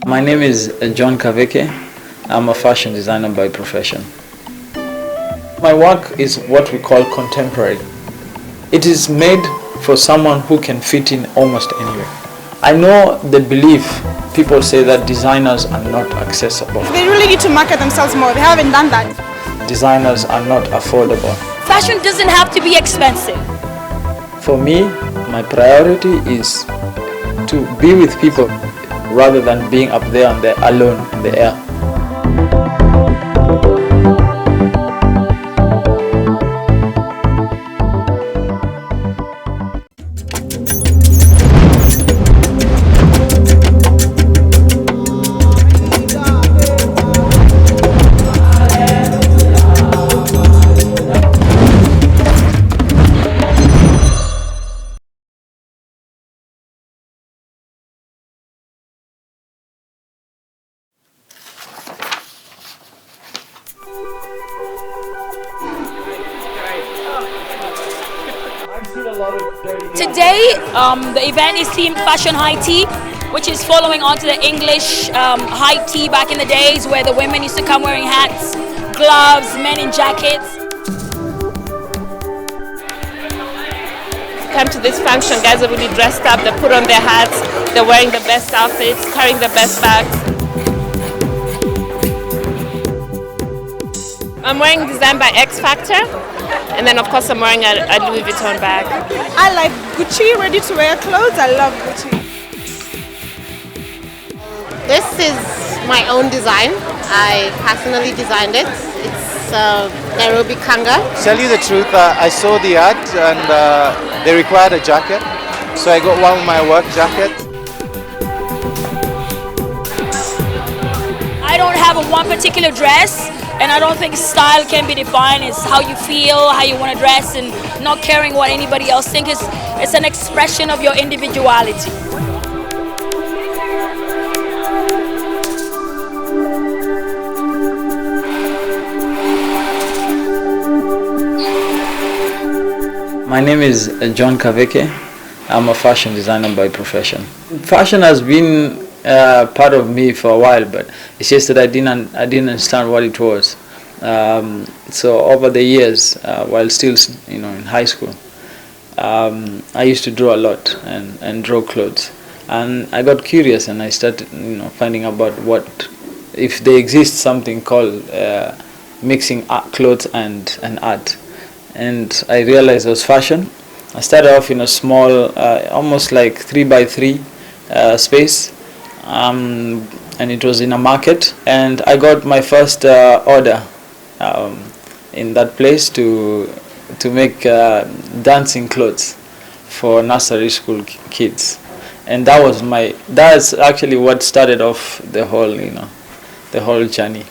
My name is John Kaveke. I'm a fashion designer by profession. My work is what we call contemporary. It is made for someone who can fit in almost anywhere. I know the belief, people say that designers are not accessible. They really need to market themselves more. They haven't done that. Designers are not affordable. Fashion doesn't have to be expensive. For me, my priority is to be with people rather than being up there on the alone in the air. Today, the event is themed Fashion High Tea, which is following on to the English high tea back in the days where the women used to come wearing hats, gloves, men in jackets. Come to this function, guys are really dressed up, they put on their hats, they're wearing the best outfits, carrying the best bags. I'm wearing design by X Factor, and then of course I'm wearing a Louis Vuitton bag. I like Gucci ready-to-wear clothes. I love Gucci. This is my own design. I personally designed it. It's Nairobi Kanga. Tell you the truth, I saw the ad and they required a jacket, so I got one of my work jackets. I don't have one particular dress, and I don't think style can be defined. It's how you feel, how you want to dress, and not caring what anybody else thinks. It's an expression of your individuality. My name is John Kaveke. I'm a fashion designer by profession. Fashion has been part of me for a while, but it's just that I didn't understand what it was. So over the years, while still in high school, I used to draw a lot and draw clothes, and I got curious and I started finding about what if there exists something called mixing clothes and art, and I realized it was fashion. I started off in a small, almost like 3x3 space. And it was in a market, and I got my first order in that place to make dancing clothes for nursery school kids, and that's actually what started off the whole journey.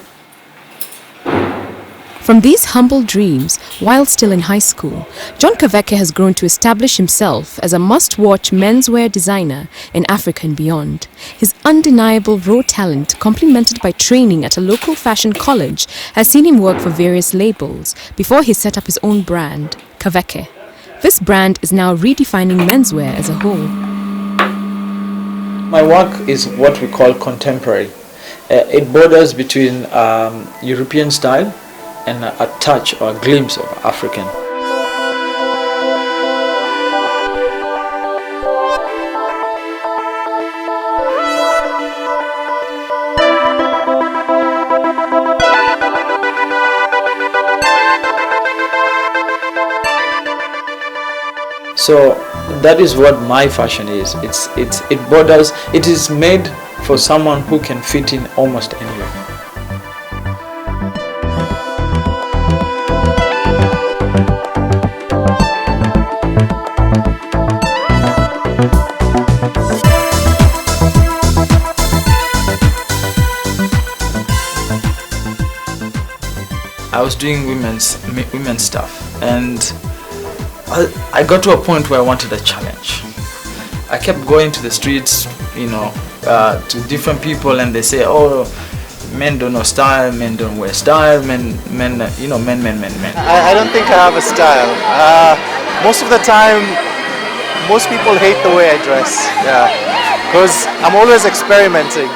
From these humble dreams, while still in high school, John Kaveke has grown to establish himself as a must-watch menswear designer in Africa and beyond. His undeniable raw talent, complemented by training at a local fashion college, has seen him work for various labels before he set up his own brand, Kaveke. This brand is now redefining menswear as a whole. My work is what we call contemporary. It borders between European style and a touch or a glimpse of African. So that is what my fashion is. It is made for someone who can fit in almost anywhere. I was doing women's stuff, and I got to a point where I wanted a challenge. I kept going to the streets, to different people, and they say, "Oh, men don't know style, men don't wear style, men. I don't think I have a style. Most of the time, most people hate the way I dress. Yeah, because I'm always experimenting.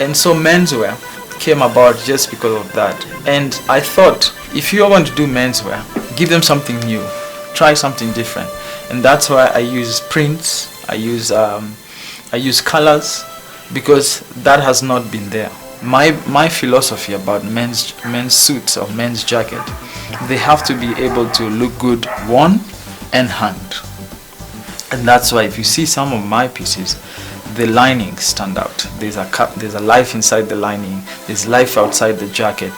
And so menswear came about just because of that. And I thought, if you want to do menswear, give them something new, try something different. And that's why I use prints, I use colors, because that has not been there. My philosophy about men's suits or men's jacket, they have to be able to look good worn and hanged. And that's why if you see some of my pieces, the linings stand out. There's a life inside the lining, there's life outside the jacket.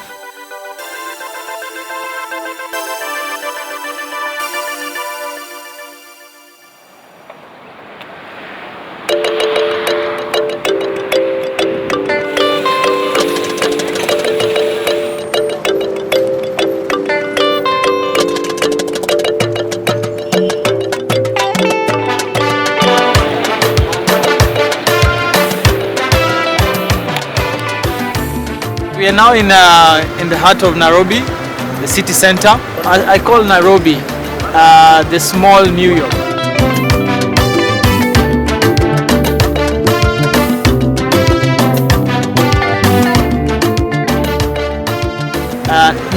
We are now in the heart of Nairobi, the city center. I call Nairobi the small New York.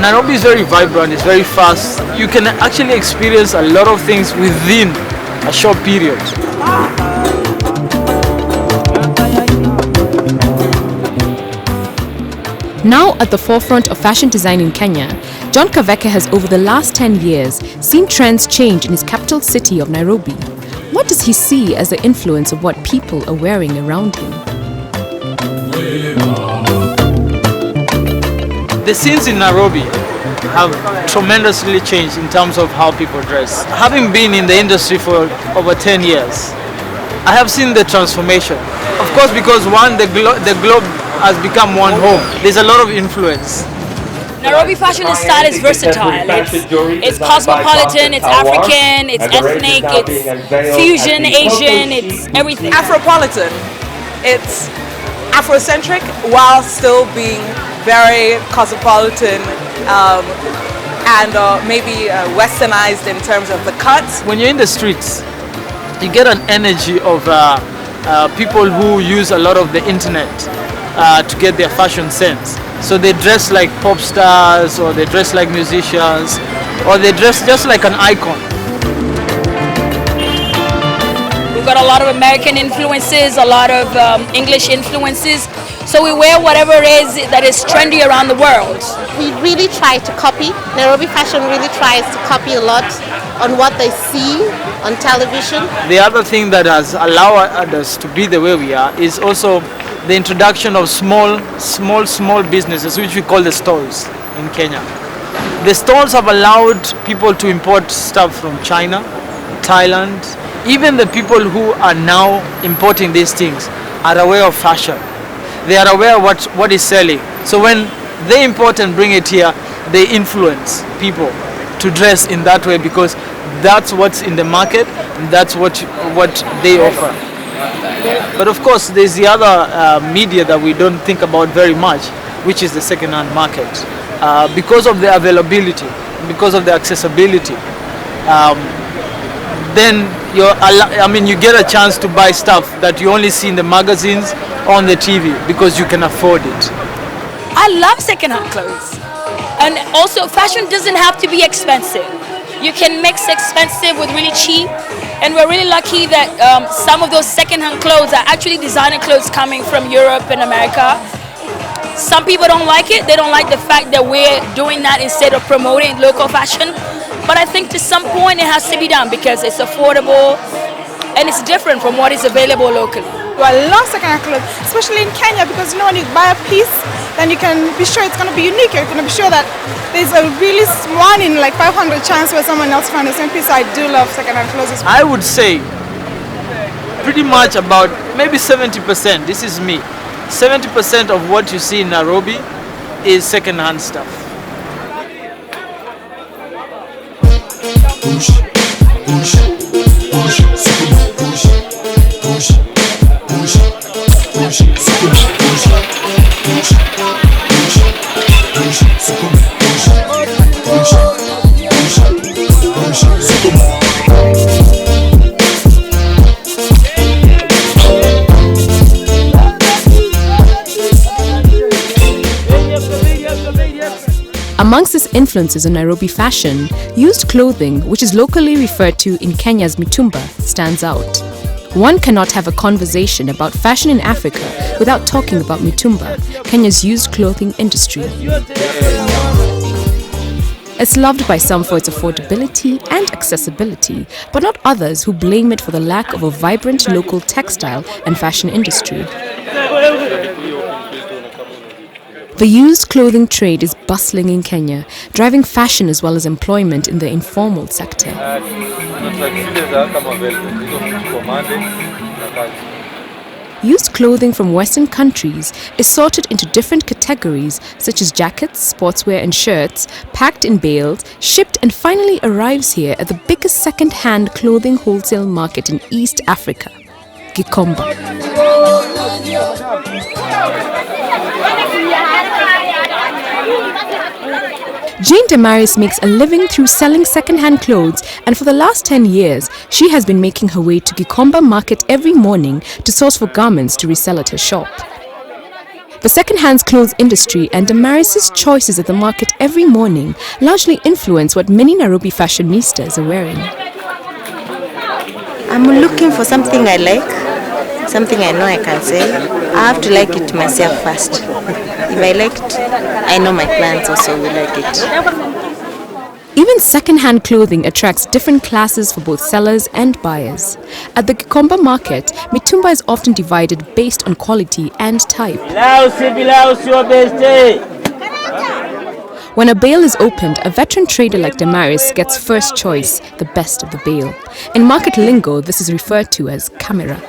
Nairobi is very vibrant, it's very fast. You can actually experience a lot of things within a short period. Now at the forefront of fashion design in Kenya, John Kaveke has over the last 10 years seen trends change in his capital city of Nairobi. What does he see as the influence of what people are wearing around him? The scenes in Nairobi have tremendously changed in terms of how people dress. Having been in the industry for over 10 years, I have seen the transformation. Of course, because one, the globe has become one home. There's a lot of influence. Nairobi fashion and style is versatile. It's cosmopolitan, it's African, it's ethnic, it's fusion, Asian, it's everything. Afropolitan. It's Afrocentric while still being very cosmopolitan and maybe westernized in terms of the cuts. When you're in the streets, you get an energy of people who use a lot of the internet to get their fashion sense. So they dress like pop stars, or they dress like musicians, or they dress just like an icon. We've got a lot of American influences, a lot of English influences. So we wear whatever it is that is trendy around the world. We really try to copy. Nairobi fashion really tries to copy a lot on what they see on television. The other thing that has allowed us to be the way we are is also the introduction of small businesses, which we call the stalls in Kenya. The stalls have allowed people to import stuff from China, Thailand. Even the people who are now importing these things are aware of fashion. They are aware of what is selling. So when they import and bring it here, they influence people to dress in that way, because that's what's in the market, and that's what they offer. But of course, there's the other media that we don't think about very much, which is the second-hand market. Because of the availability, because of the accessibility, then you get a chance to buy stuff that you only see in the magazines, on the TV, because you can afford it. I love second-hand clothes. And also, fashion doesn't have to be expensive. You can mix expensive with really cheap. And we're really lucky that some of those second-hand clothes are actually designer clothes coming from Europe and America. Some people don't like it. They don't like the fact that we're doing that instead of promoting local fashion. But I think to some point it has to be done because it's affordable and it's different from what is available locally. I love second-hand clothes, especially in Kenya, because when you buy a piece, then you can be sure it's going to be unique. You're going to be sure that there's a really 1 in like 500 chance where someone else finds the same piece. So I do love second-hand clothes. I would say pretty much about maybe 70%, this is me, 70% of what you see in Nairobi is second-hand stuff. Push, push, push, push, push. Push, push, push, push, push, push, push, push, push, push, push, push, Amongst his influences on Nairobi fashion, used clothing, which is locally referred to in Kenya's Mitumba, stands out. One cannot have a conversation about fashion in Africa without talking about Mitumba, Kenya's used clothing industry. It's loved by some for its affordability and accessibility, but not others who blame it for the lack of a vibrant local textile and fashion industry. The used clothing trade is bustling in Kenya, driving fashion as well as employment in the informal sector. Used clothing from Western countries is sorted into different categories such as jackets, sportswear and shirts, packed in bales, shipped and finally arrives here at the biggest second-hand clothing wholesale market in East Africa, Gikomba. Jane Damaris makes a living through selling second-hand clothes, and for the last 10 years, she has been making her way to Gikomba market every morning to source for garments to resell at her shop. The second-hand clothes industry and Damaris's choices at the market every morning largely influence what many Nairobi fashionistas are wearing. I'm looking for something I like, something I know I can sell. I have to like it myself first. If I like it, I know my clients also will like it. Even second-hand clothing attracts different classes for both sellers and buyers. At the Gikomba market, Mitumba is often divided based on quality and type. When a bale is opened, a veteran trader like Damaris gets first choice, the best of the bale. In market lingo, this is referred to as camera.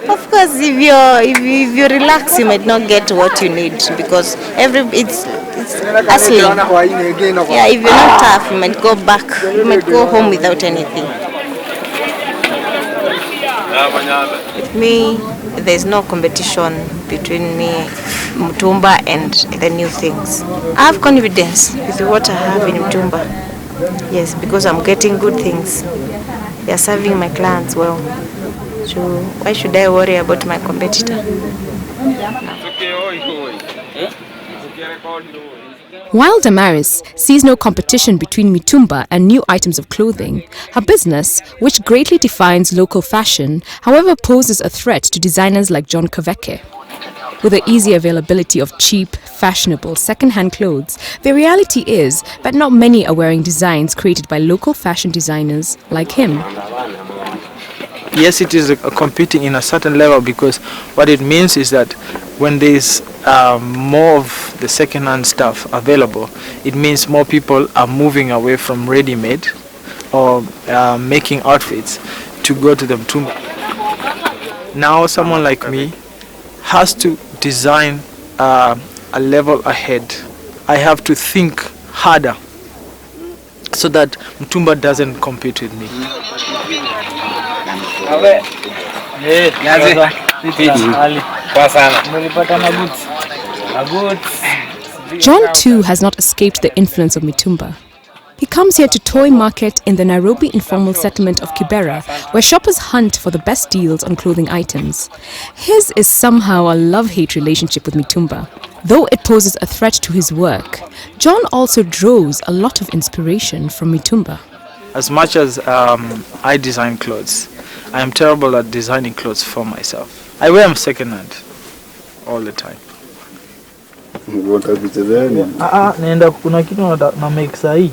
Of course, if you relax, you might not get what you need because it's hustling. Yeah, if you're not tough, you might go back. You might go home without anything. With me, there's no competition between me, Mitumba, and the new things. I have confidence with what I have in Mitumba. Yes, because I'm getting good things. They are serving my clients well. So why should I worry about my competitor? While Damaris sees no competition between Mitumba and new items of clothing, her business, which greatly defines local fashion, however poses a threat to designers like John Kaveke. With the easy availability of cheap, fashionable, second-hand clothes, the reality is that not many are wearing designs created by local fashion designers like him. Yes, it is competing in a certain level because what it means is that when there's more of the second-hand stuff available, it means more people are moving away from ready-made or making outfits to go to the Mitumba. Now someone like me has to design a level ahead. I have to think harder so that Mitumba doesn't compete with me. John too has not escaped the influence of Mitumba. He comes here to toy market in the Nairobi informal settlement of Kibera, where shoppers hunt for the best deals on clothing items. His is somehow a love-hate relationship with Mitumba. Though it poses a threat to his work, John also draws a lot of inspiration from Mitumba. As much as I design clothes, I am terrible at designing clothes for myself. I wear them second-hand all the time. Naenda kuna kitu na make sahi.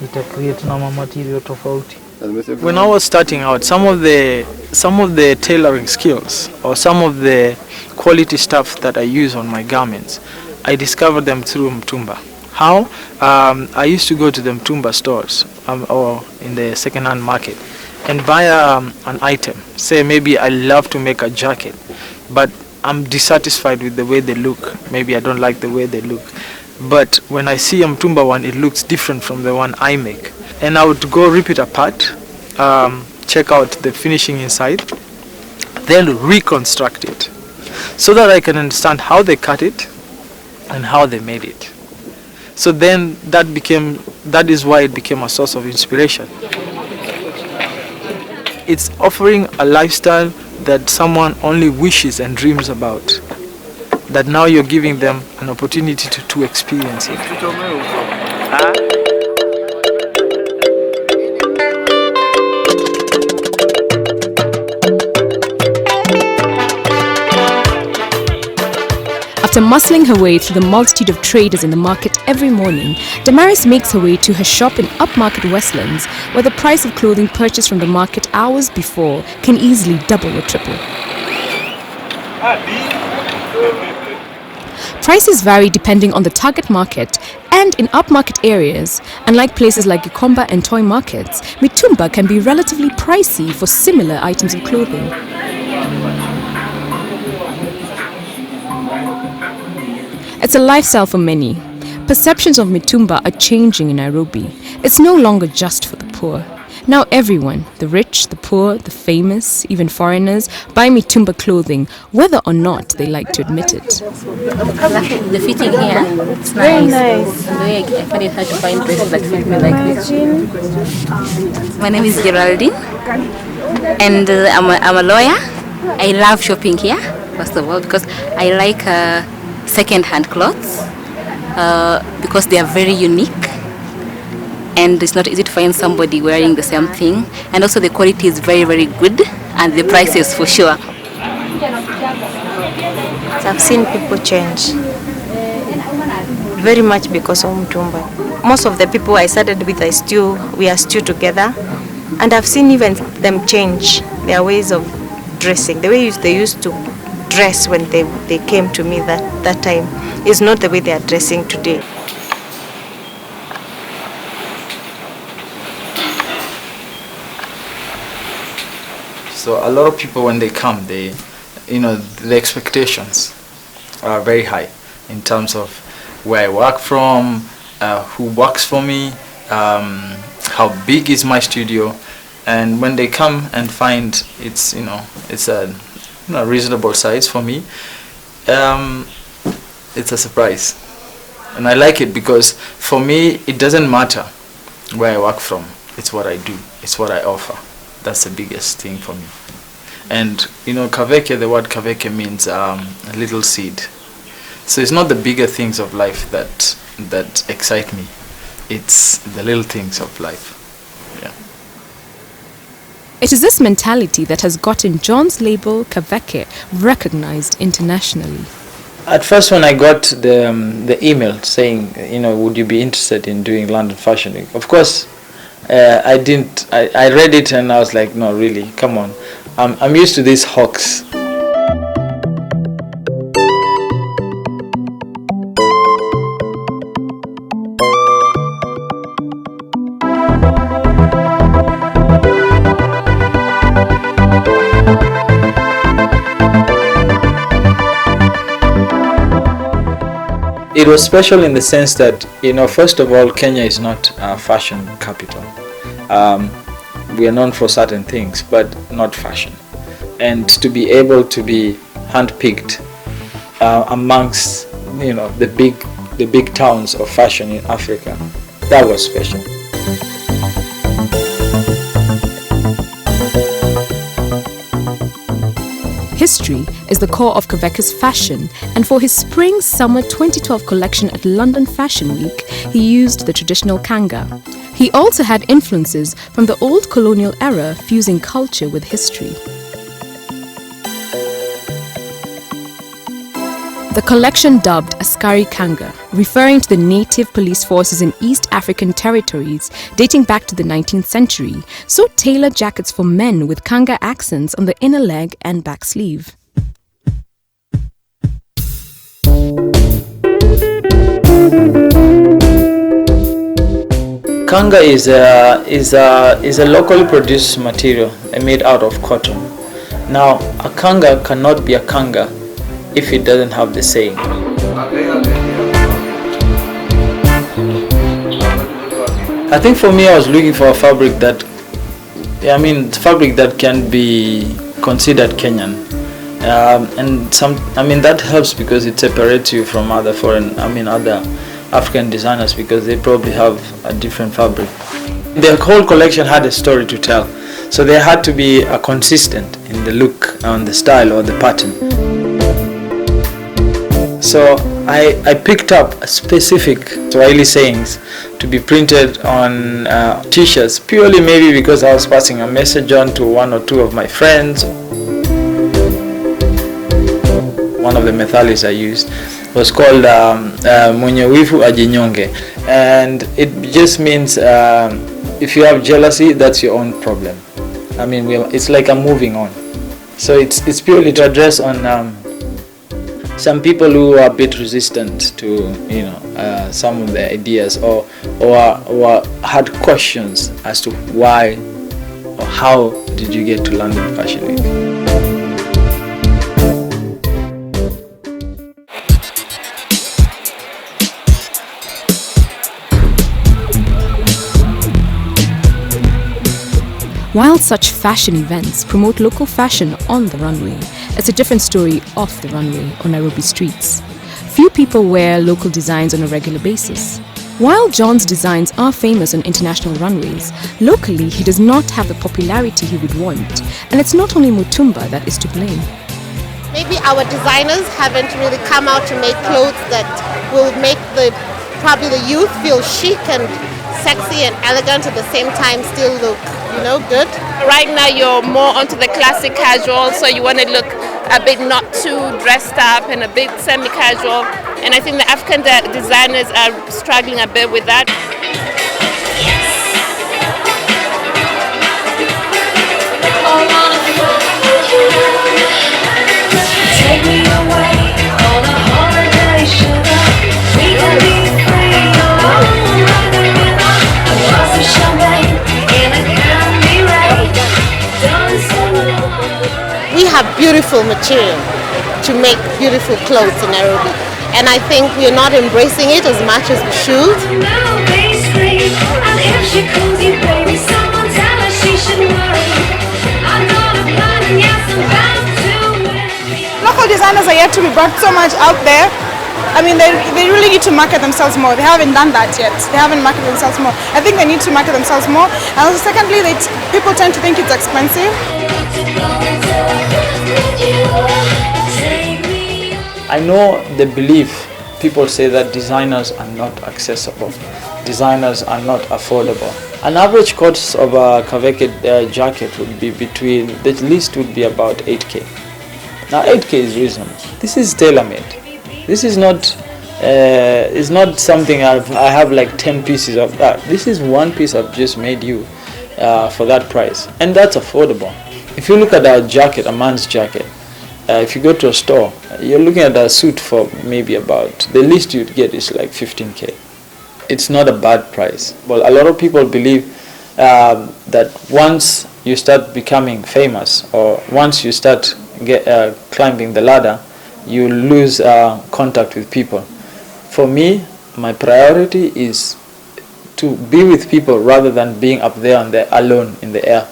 Ita create na material tofauti. When I was starting out, some of the tailoring skills or some of the quality stuff that I use on my garments, I discovered them through Mitumba. How? I used to go to the Mitumba stores or in the second-hand market and buy an item. Say maybe I love to make a jacket, but I'm dissatisfied with the way they look. Maybe I don't like the way they look. But when I see a Mitumba one, it looks different from the one I make. And I would go rip it apart, check out the finishing inside, then reconstruct it so that I can understand how they cut it and how they made it. So then that is why it became a source of inspiration. it's offering a lifestyle that someone only wishes and dreams about, that now you're giving them an opportunity to experience it. After muscling her way through the multitude of traders in the market every morning, Damaris makes her way to her shop in upmarket Westlands, where the price of clothing purchased from the market hours before can easily double or triple. Prices vary depending on the target market, and in upmarket areas, unlike places like Gikomba and toy markets, Mitumba can be relatively pricey for similar items of clothing. It's a lifestyle for many. Perceptions of Mitumba are changing in Nairobi. It's no longer just for the poor. Now everyone, the rich, the poor, the famous, even foreigners, buy Mitumba clothing, whether or not they like to admit it. The fitting here, it's nice. Very nice. I find it hard to find dresses that fit me like this. My name is Geraldine, and I'm a lawyer. I love shopping here, first of all, because I like second-hand clothes because they are very unique and it's not easy to find somebody wearing the same thing, and also the quality is very, very good, and the prices for sure. I've seen people change very much because of Mitumba. Most of the people I started with, we are still together, and I've seen even them change their ways of dressing. The way they used to dress when they came to me that time is not the way they are dressing today. So a lot of people, when they come, the expectations are very high in terms of where I work from, who works for me, how big is my studio, and when they come and find it's a reasonable size for me, it's a surprise, and I like it because for me it doesn't matter where I work from. It's what I do. It's what I offer. That's the biggest thing for me. And Kaveke, the word Kaveke means a little seed. So it's not the bigger things of life that excite me. It's the little things of life. Yeah. It is this mentality that has gotten John's label Kaveke recognized internationally. At first, when I got the email saying, would you be interested in doing London Fashion Week? Of course, I didn't. I read it and I was like, no, really, come on. I'm used to these hawks. It was special in the sense that, first of all, Kenya is not a fashion capital. We are known for certain things, but not fashion. And to be able to be handpicked amongst, the big towns of fashion in Africa, that was special. History is the core of Kaveke's fashion, and for his Spring-Summer 2012 collection at London Fashion Week, he used the traditional kanga. He also had influences from the old colonial era, fusing culture with history. The collection dubbed Askari Kanga, referring to the native police forces in East African territories dating back to the 19th century, so tailored jackets for men with Kanga accents on the inner leg and back sleeve. Kanga is a locally produced material made out of cotton. Now, a kanga cannot be a kanga if it doesn't have the saying. I think for me, I was looking for a fabric that can be considered Kenyan, and that helps because it separates you from other African designers because they probably have a different fabric. The whole collection had a story to tell. So they had to be consistent in the look and the style or the pattern. So I picked up specific Swahili sayings to be printed on t-shirts, purely maybe because I was passing a message on to one or two of my friends. One of the methalis I used was called mwenye wivu ajinyonge, and it just means if you have jealousy, that's your own problem. I mean, it's like I'm moving on. So it's purely to address on some people who are a bit resistant to some of the ideas, or had questions as to why or how did you get to London Fashion Week. While such fashion events promote local fashion on the runway, it's a different story off the runway on Nairobi streets. Few people wear local designs on a regular basis. While John's designs are famous on international runways, locally he does not have the popularity he would want, and it's not only Mitumba that is to blame. Maybe our designers haven't really come out to make clothes that will make probably the youth feel chic and sexy and elegant at the same time still look, good. Right now you're more onto the classic casual, so you want to look a bit not too dressed up and a bit semi-casual. And I think the African designers are struggling a bit with that. Take me away on a holiday, sugar. We can be free alone by the river. A glass of champagne in a candy rain. We have beautiful material to make beautiful clothes in Nairobi, and I think we're not embracing it as much as we should. Local designers are yet to be brought so much out there. I mean, they really need to market themselves more. They haven't done that yet. They haven't marketed themselves more. I think they need to market themselves more. And also, secondly, people tend to think it's expensive. I know the belief, people say that designers are not accessible, designers are not affordable. An average cost of a Kaveke jacket would be the least would be about 8K. Now 8K is reasonable. This is tailor-made. This is not something I have like 10 pieces of that. This is one piece I've just made you for that price, and that's affordable. If you look at a jacket, a man's jacket, if you go to a store, you're looking at a suit for maybe about, the least you'd get is like 15K. It's not a bad price. But a lot of people believe that once you start becoming famous, or once you start climbing the ladder, you lose contact with people. For me, my priority is to be with people rather than being up there alone in the air.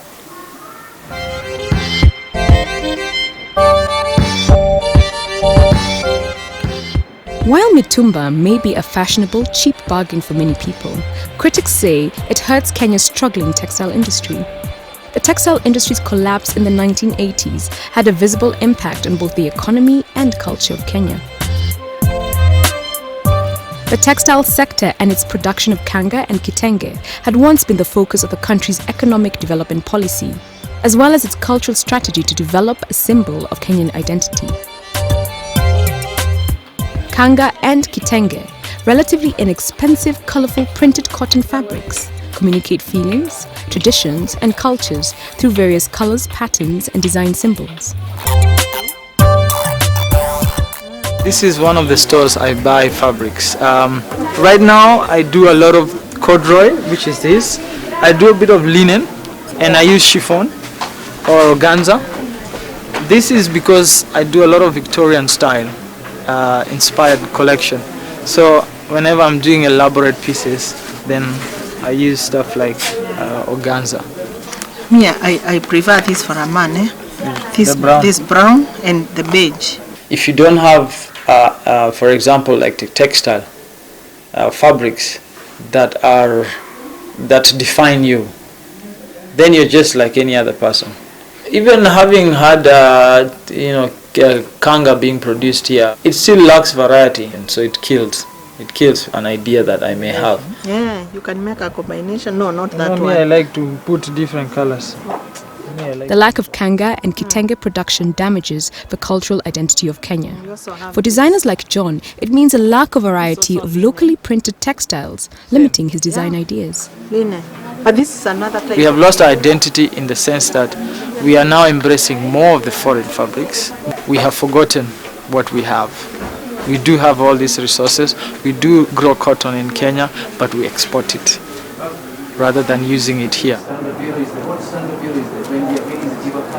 While Mitumba may be a fashionable, cheap bargain for many people, critics say it hurts Kenya's struggling textile industry. The textile industry's collapse in the 1980s had a visible impact on both the economy and culture of Kenya. The textile sector and its production of kanga and kitenge had once been the focus of the country's economic development policy, as well as its cultural strategy to develop a symbol of Kenyan identity. Kanga and kitenge, relatively inexpensive, colorful printed cotton fabrics, communicate feelings, traditions, and cultures through various colors, patterns, and design symbols. This is one of the stores I buy fabrics. Right now I do a lot of corduroy, which is this. I do a bit of linen, and I use chiffon or organza. This is because I do a lot of Victorian style inspired collection. So whenever I'm doing elaborate pieces, then I use stuff like organza. Me, I prefer this for a man. This brown and the beige. If you don't have, for example, like the textile fabrics that define you, then you're just like any other person. Even having had kanga being produced here, it still lacks variety, and so it kills an idea that I may have. Yeah, you can make a combination. No, not that Me, one. I like to put different colors. The lack of kanga and kitenge production damages the cultural identity of Kenya. For designers like John, it means a lack of variety of locally printed textiles, limiting his design ideas. But this is another type. We have lost our identity in the sense that we are now embracing more of the foreign fabrics. We have forgotten what we have. We do have all these resources. We do grow cotton in Kenya, but we export it rather than using it here.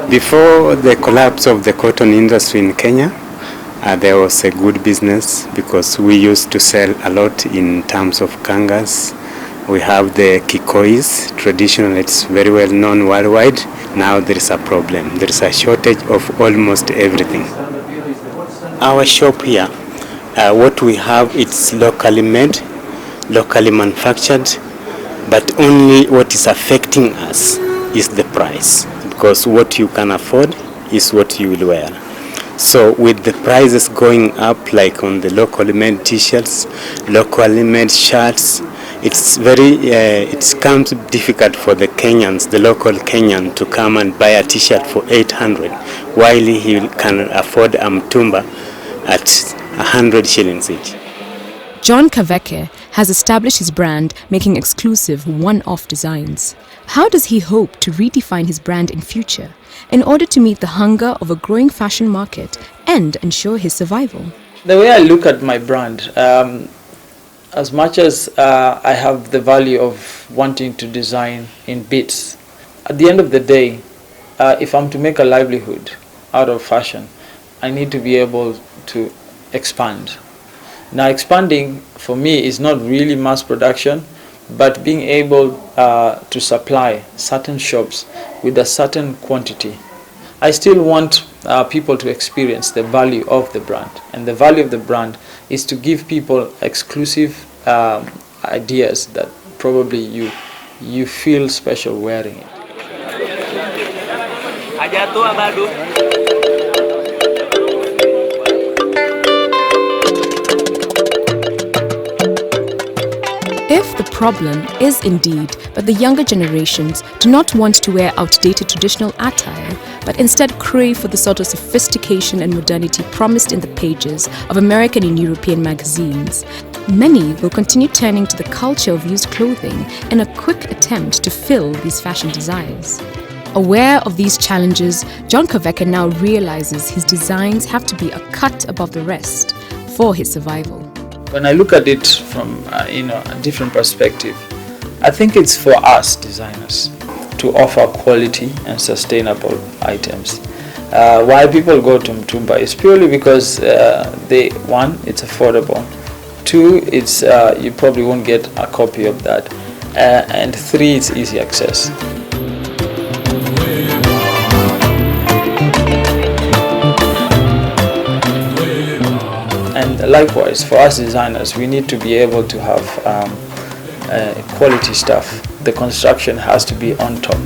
Before the collapse of the cotton industry in Kenya, there was a good business because we used to sell a lot in terms of kangas. We have the kikois, traditional, it's very well known worldwide. Now there is a problem. There is a shortage of almost everything. Our shop here, what we have, it's locally made, locally manufactured, but only what is affecting us is the price, because what you can afford is what you will wear. So with the prices going up, like on the locally made t-shirts, locally made shirts, it's comes difficult for the Kenyans, the local Kenyan, to come and buy a t-shirt for 800, while he can afford a Mitumba at 100 shillings each. John Kaveke has established his brand, making exclusive one-off designs. How does he hope to redefine his brand in future in order to meet the hunger of a growing fashion market and ensure his survival? The way I look at my brand, as much as I have the value of wanting to design in bits, at the end of the day, if I'm to make a livelihood out of fashion, I need to be able to expand. Now, expanding for me is not really mass production, but being able to supply certain shops with a certain quantity. I still want people to experience the value of the brand, and the value of the brand is to give people exclusive ideas that probably you feel special wearing it. If the problem is indeed that the younger generations do not want to wear outdated traditional attire, but instead crave for the sort of sophistication and modernity promised in the pages of American and European magazines, many will continue turning to the culture of used clothing in a quick attempt to fill these fashion desires. Aware of these challenges, John Kaveke now realizes his designs have to be a cut above the rest for his survival. When I look at it from a different perspective, I think it's for us designers to offer quality and sustainable items. Why people go to Mitumba is purely because one, it's affordable. Two, it's you probably won't get a copy of that, and three, it's easy access. And likewise, for us designers, we need to be able to have quality stuff. The construction has to be on top.